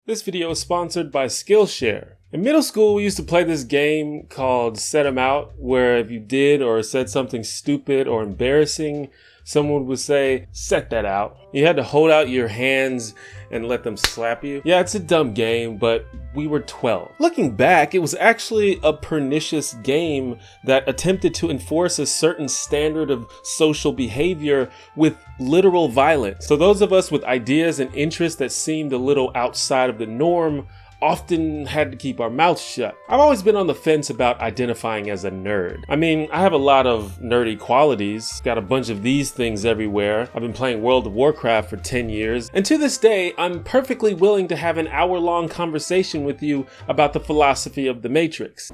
This video is sponsored by Skillshare. In middle school, we used to play this game called Set 'em Out, where if you did or said something stupid or embarrassing, someone would say, "Set that out." You had to hold out your hands and let them slap you. Yeah, it's a dumb game, but we were 12. Looking back, it was actually a pernicious game that attempted to enforce a certain standard of social behavior with literal violence. So those of us with ideas and interests that seemed a little outside of the norm often had to keep our mouths shut. I've always been on the fence about identifying as a nerd. I mean, I have a lot of nerdy qualities, got a bunch of these things everywhere. I've been playing World of Warcraft for 10 years, and to this day, I'm perfectly willing to have an hour-long conversation with you about the philosophy of the Matrix.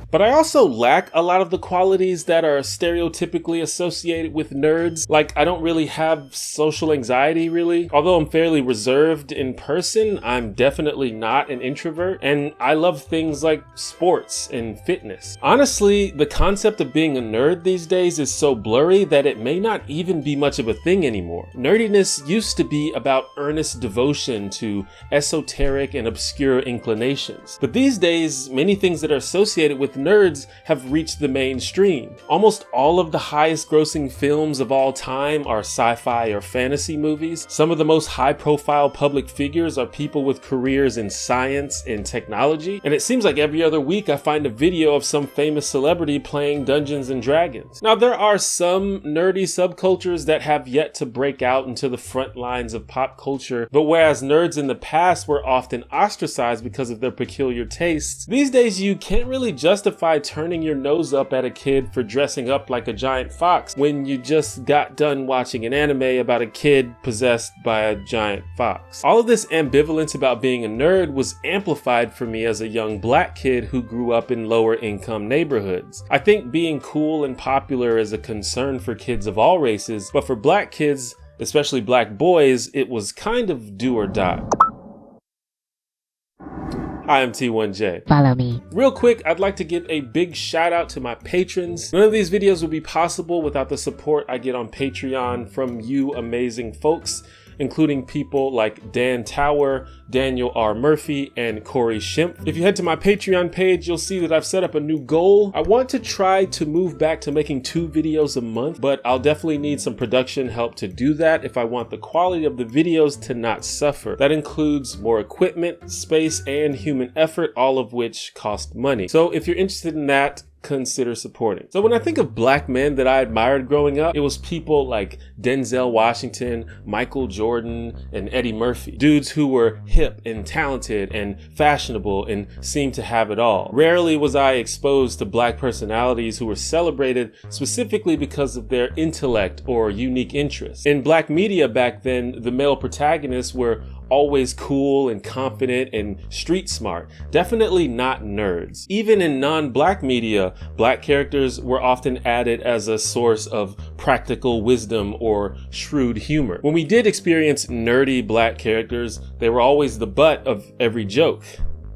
But I also lack a lot of the qualities that are stereotypically associated with nerds. Like, I don't really have social anxiety, really. Although I'm fairly reserved in person, I'm definitely not an introvert. And I love things like sports and fitness. Honestly, the concept of being a nerd these days is so blurry that it may not even be much of a thing anymore. Nerdiness used to be about earnest devotion to esoteric and obscure inclinations. But these days, many things that are associated with nerds have reached the mainstream. Almost all of the highest grossing films of all time are sci-fi or fantasy movies. Some of the most high-profile public figures are people with careers in science and technology. And it seems like every other week I find a video of some famous celebrity playing Dungeons and Dragons. Now, there are some nerdy subcultures that have yet to break out into the front lines of pop culture, but whereas nerds in the past were often ostracized because of their peculiar tastes, these days you can't really justify turning your nose up at a kid for dressing up like a giant fox when you just got done watching an anime about a kid possessed by a giant fox. All of this ambivalence about being a nerd was amplified for me as a young black kid who grew up in lower income neighborhoods. I think being cool and popular is a concern for kids of all races, but for black kids, especially black boys, it was kind of do or die. Hi, I'm T1J. Follow me. Real quick, I'd like to give a big shout out to my patrons. None of these videos would be possible without the support I get on Patreon from you amazing folks, including people like Dan Tower, Daniel R. Murphy, and Corey Schimpf. If you head to my Patreon page, you'll see that I've set up a new goal. I want to try to move back to making 2 videos a month, but I'll definitely need some production help to do that if I want the quality of the videos to not suffer. That includes more equipment, space, and human effort, all of which cost money. So if you're interested in that, consider supporting. So when I think of black men that I admired growing up, it was people like Denzel Washington, Michael Jordan, and Eddie Murphy. Dudes who were hip and talented and fashionable and seemed to have it all. Rarely was I exposed to black personalities who were celebrated specifically because of their intellect or unique interests. In black media back then, the male protagonists were always cool and confident and street smart. Definitely not nerds. Even in non-black media, black characters were often added as a source of practical wisdom or shrewd humor. When we did experience nerdy black characters, they were always the butt of every joke.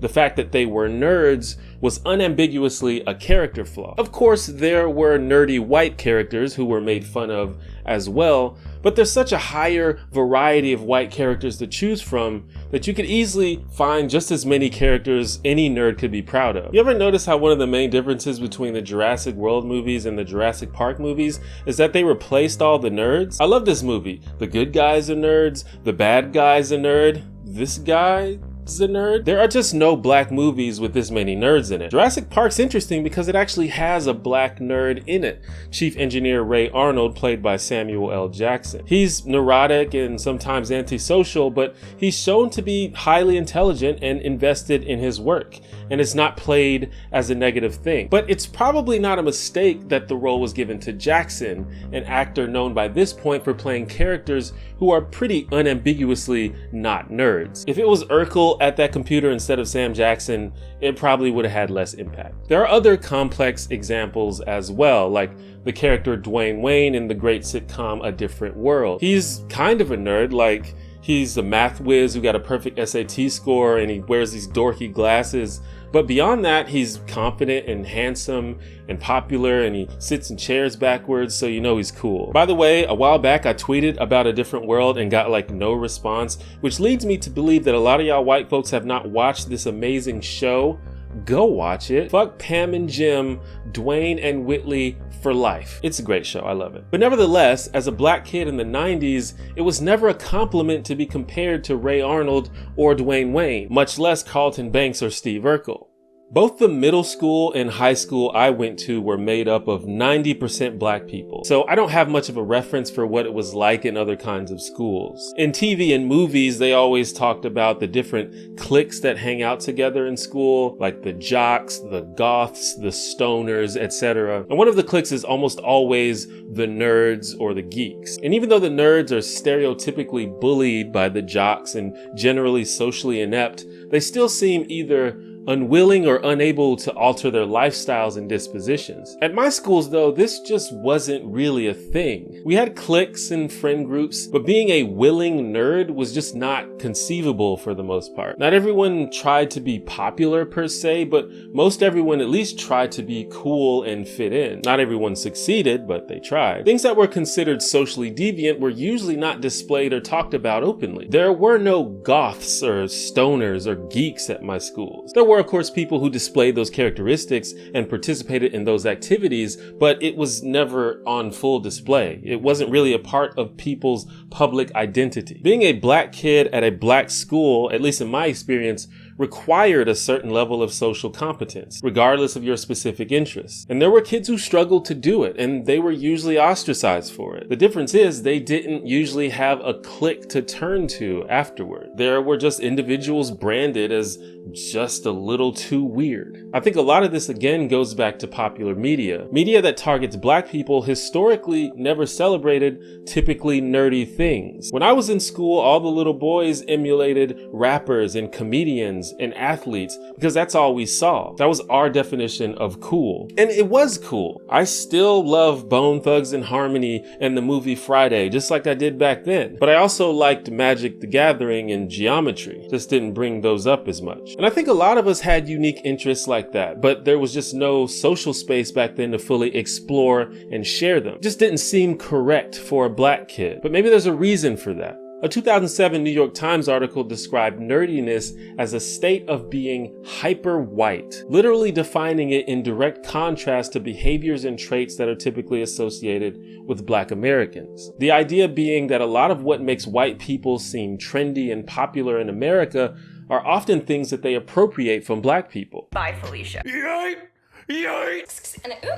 The fact that they were nerds was unambiguously a character flaw. Of course, there were nerdy white characters who were made fun of as well, but there's such a higher variety of white characters to choose from that you could easily find just as many characters any nerd could be proud of. You ever notice how one of the main differences between the Jurassic World movies and the Jurassic Park movies is that they replaced all the nerds? I love this movie. The good guys are nerds, the bad guy's a nerd, this guy is a nerd. There are just no black movies with this many nerds in it. Jurassic Park's interesting because it actually has a black nerd in it. Chief Engineer Ray Arnold, played by Samuel L. Jackson. He's neurotic and sometimes antisocial, but he's shown to be highly intelligent and invested in his work, and it's not played as a negative thing. But it's probably not a mistake that the role was given to Jackson, an actor known by this point for playing characters who are pretty unambiguously not nerds. If it was Urkel at that computer instead of Sam Jackson, it probably would have had less impact. There are other complex examples as well, like the character Dwayne Wayne in the great sitcom A Different World. He's kind of a nerd, like He's a math whiz who got a perfect SAT score and he wears these dorky glasses. But beyond that, he's confident and handsome and popular, and he sits in chairs backwards, so you know he's cool. By the way, a while back I tweeted about A Different World and got like no response, which leads me to believe that a lot of y'all white folks have not watched this amazing show. Go watch it. Fuck Pam and Jim, Dwayne and Whitley for life. It's a great show, I love it. But nevertheless, as a black kid in the 90s, it was never a compliment to be compared to Ray Arnold or Dwayne Wayne, much less Carlton Banks or Steve Urkel. Both the middle school and high school I went to were made up of 90% black people, so I don't have much of a reference for what it was like in other kinds of schools. In TV and movies, they always talked about the different cliques that hang out together in school, like the jocks, the goths, the stoners, etc. And one of the cliques is almost always the nerds or the geeks. And even though the nerds are stereotypically bullied by the jocks and generally socially inept, they still seem either unwilling or unable to alter their lifestyles and dispositions. At my schools though, this just wasn't really a thing. We had cliques and friend groups, but being a willing nerd was just not conceivable for the most part. Not everyone tried to be popular per se, but most everyone at least tried to be cool and fit in. Not everyone succeeded, but they tried. Things that were considered socially deviant were usually not displayed or talked about openly. There were no goths or stoners or geeks at my schools. There were, of course, people who displayed those characteristics and participated in those activities, but it was never on full display. It wasn't really a part of people's public identity. Being a black kid at a black school, at least in my experience, required a certain level of social competence, regardless of your specific interests. And there were kids who struggled to do it, and they were usually ostracized for it. The difference is they didn't usually have a clique to turn to afterward. There were just individuals branded as just a little too weird. I think a lot of this again goes back to popular media. Media that targets black people historically never celebrated typically nerdy things. When I was in school, all the little boys emulated rappers and comedians and athletes because that's all we saw. That was our definition of cool. And it was cool. I still love Bone Thugs and Harmony and the movie Friday, just like I did back then. But I also liked Magic the Gathering and geometry. Just didn't bring those up as much. And I think a lot of us had unique interests like that, but there was just no social space back then to fully explore and share them. It just didn't seem correct for a black kid. But maybe there's a reason for that. A 2007 New York Times article described nerdiness as a state of being hyper white, literally defining it in direct contrast to behaviors and traits that are typically associated with black Americans. The idea being that a lot of what makes white people seem trendy and popular in America are often things that they appropriate from black people. Bye, Felicia.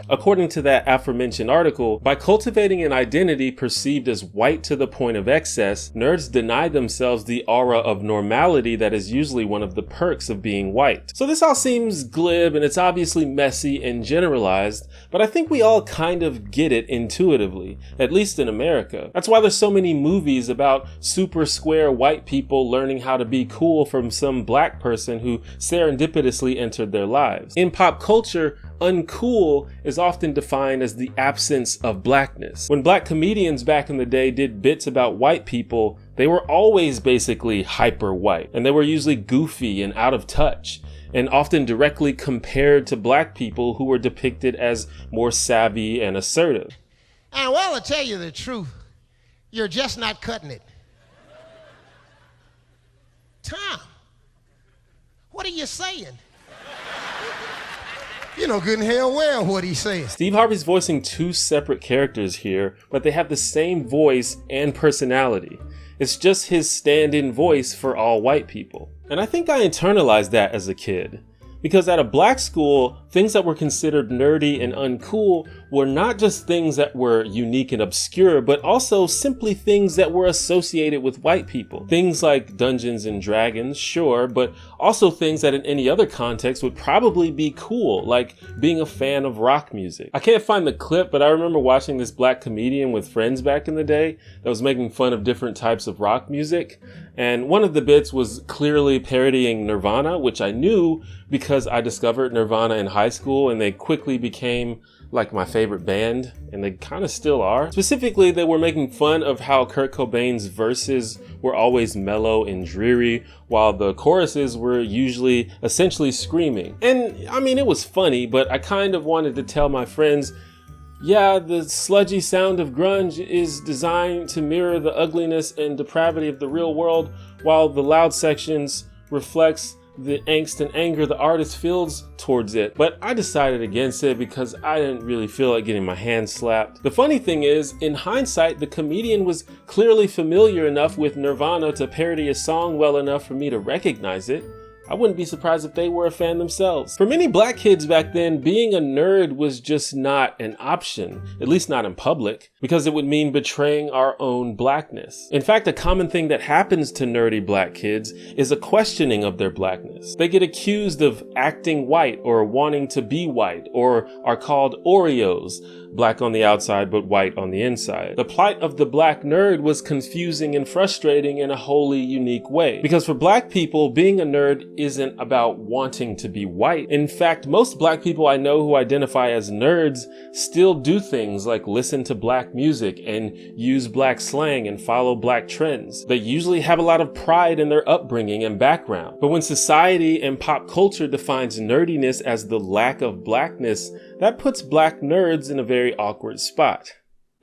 According to that aforementioned article, by cultivating an identity perceived as white to the point of excess, nerds deny themselves the aura of normality that is usually one of the perks of being white. So this all seems glib and it's obviously messy and generalized, but I think we all kind of get it intuitively, at least in America. That's why there's so many movies about super square white people learning how to be cool from some black person who serendipitously entered their lives. In pop culture, uncool is often defined as the absence of blackness. When black comedians back in the day did bits about white people, they were always basically hyper white, and they were usually goofy and out of touch, and often directly compared to black people who were depicted as more savvy and assertive. And well, to tell you the truth, you're just not cutting it. Tom, what are you saying? You know good and hell well what he's saying. Steve Harvey's voicing two separate characters here, but they have the same voice and personality. It's just his stand-in voice for all white people. And I think I internalized that as a kid. Because at a black school, things that were considered nerdy and uncool were not just things that were unique and obscure, but also simply things that were associated with white people. Things like Dungeons and Dragons, sure, but also things that in any other context would probably be cool, like being a fan of rock music. I can't find the clip, but I remember watching this black comedian with friends back in the day that was making fun of different types of rock music. And one of the bits was clearly parodying Nirvana, which I knew because I discovered Nirvana in high school and they quickly became like my favorite band, and they kind of still are. Specifically, they were making fun of how Kurt Cobain's verses were always mellow and dreary, while the choruses were usually essentially screaming. And I mean, it was funny, but I kind of wanted to tell my friends, yeah, the sludgy sound of grunge is designed to mirror the ugliness and depravity of the real world, while the loud sections reflects the angst and anger the artist feels towards it. But I decided against it because I didn't really feel like getting my hand slapped. The funny thing is, in hindsight, the comedian was clearly familiar enough with Nirvana to parody a song well enough for me to recognize it. I wouldn't be surprised if they were a fan themselves. For many black kids back then, being a nerd was just not an option, at least not in public, because it would mean betraying our own blackness. In fact, a common thing that happens to nerdy black kids is a questioning of their blackness. They get accused of acting white or wanting to be white, or are called Oreos, black on the outside but white on the inside. The plight of the black nerd was confusing and frustrating in a wholly unique way. Because for black people, being a nerd isn't about wanting to be white. In fact, most black people I know who identify as nerds still do things like listen to black music and use black slang and follow black trends. They usually have a lot of pride in their upbringing and background. But when society and pop culture defines nerdiness as the lack of blackness, that puts black nerds in a very awkward spot.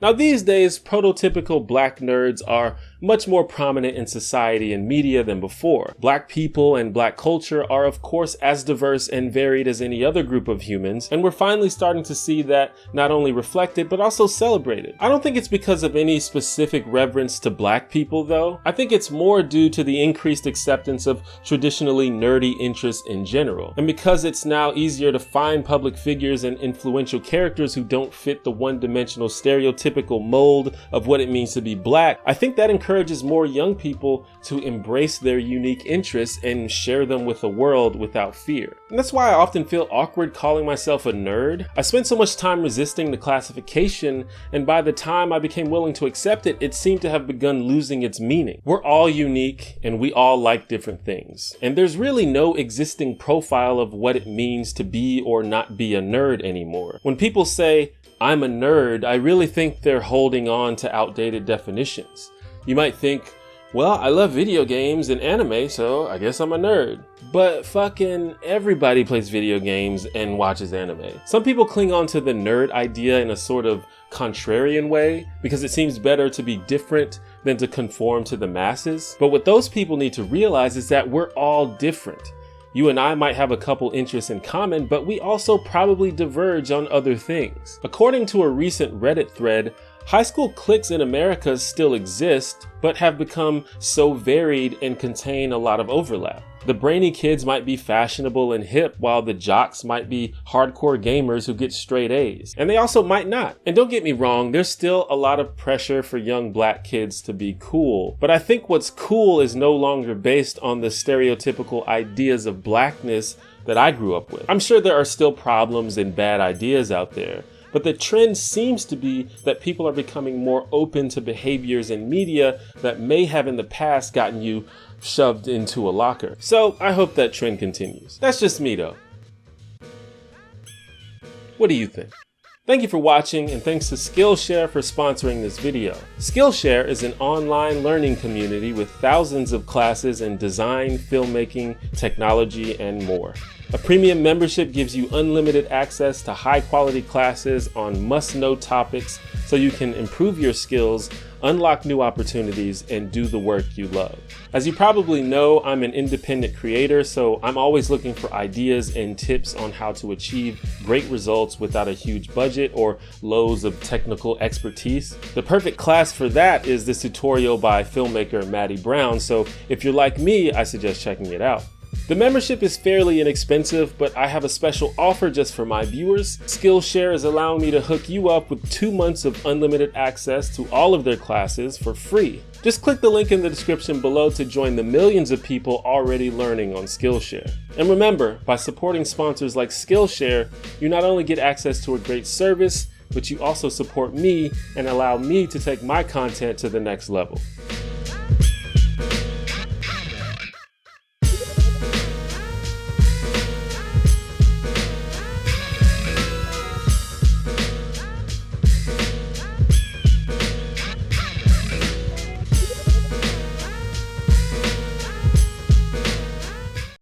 Now these days, prototypical black nerds are much more prominent in society and media than before. Black people and black culture are of course as diverse and varied as any other group of humans, and we're finally starting to see that not only reflected but also celebrated. I don't think it's because of any specific reverence to black people though. I think it's more due to the increased acceptance of traditionally nerdy interests in general, and because it's now easier to find public figures and influential characters who don't fit the one-dimensional stereotypical mold of what it means to be black. I think that encourages more young people to embrace their unique interests and share them with the world without fear. And that's why I often feel awkward calling myself a nerd. I spent so much time resisting the classification, and by the time I became willing to accept it, it seemed to have begun losing its meaning. We're all unique and we all like different things. And there's really no existing profile of what it means to be or not be a nerd anymore. When people say, "I'm a nerd," I really think they're holding on to outdated definitions. You might think, well, I love video games and anime, so I guess I'm a nerd. But fucking everybody plays video games and watches anime. Some people cling on to the nerd idea in a sort of contrarian way because it seems better to be different than to conform to the masses. But what those people need to realize is that we're all different. You and I might have a couple interests in common, but we also probably diverge on other things. According to a recent Reddit thread, high school cliques in America still exist, but have become so varied and contain a lot of overlap. The brainy kids might be fashionable and hip, while the jocks might be hardcore gamers who get straight A's. And they also might not. And don't get me wrong, there's still a lot of pressure for young black kids to be cool. But I think what's cool is no longer based on the stereotypical ideas of blackness that I grew up with. I'm sure there are still problems and bad ideas out there, but the trend seems to be that people are becoming more open to behaviors in media that may have in the past gotten you shoved into a locker. So I hope that trend continues. That's just me though. What do you think? Thank you for watching, and thanks to Skillshare for sponsoring this video. Skillshare is an online learning community with thousands of classes in design, filmmaking, technology, and more. A premium membership gives you unlimited access to high-quality classes on must-know topics so you can improve your skills, unlock new opportunities, and do the work you love. As you probably know, I'm an independent creator, so I'm always looking for ideas and tips on how to achieve great results without a huge budget or loads of technical expertise. The perfect class for that is this tutorial by filmmaker Maddie Brown, so if you're like me, I suggest checking it out. The membership is fairly inexpensive, but I have a special offer just for my viewers. Skillshare is allowing me to hook you up with 2 months of unlimited access to all of their classes for free. Just click the link in the description below to join the millions of people already learning on Skillshare. And remember, by supporting sponsors like Skillshare, you not only get access to a great service, but you also support me and allow me to take my content to the next level.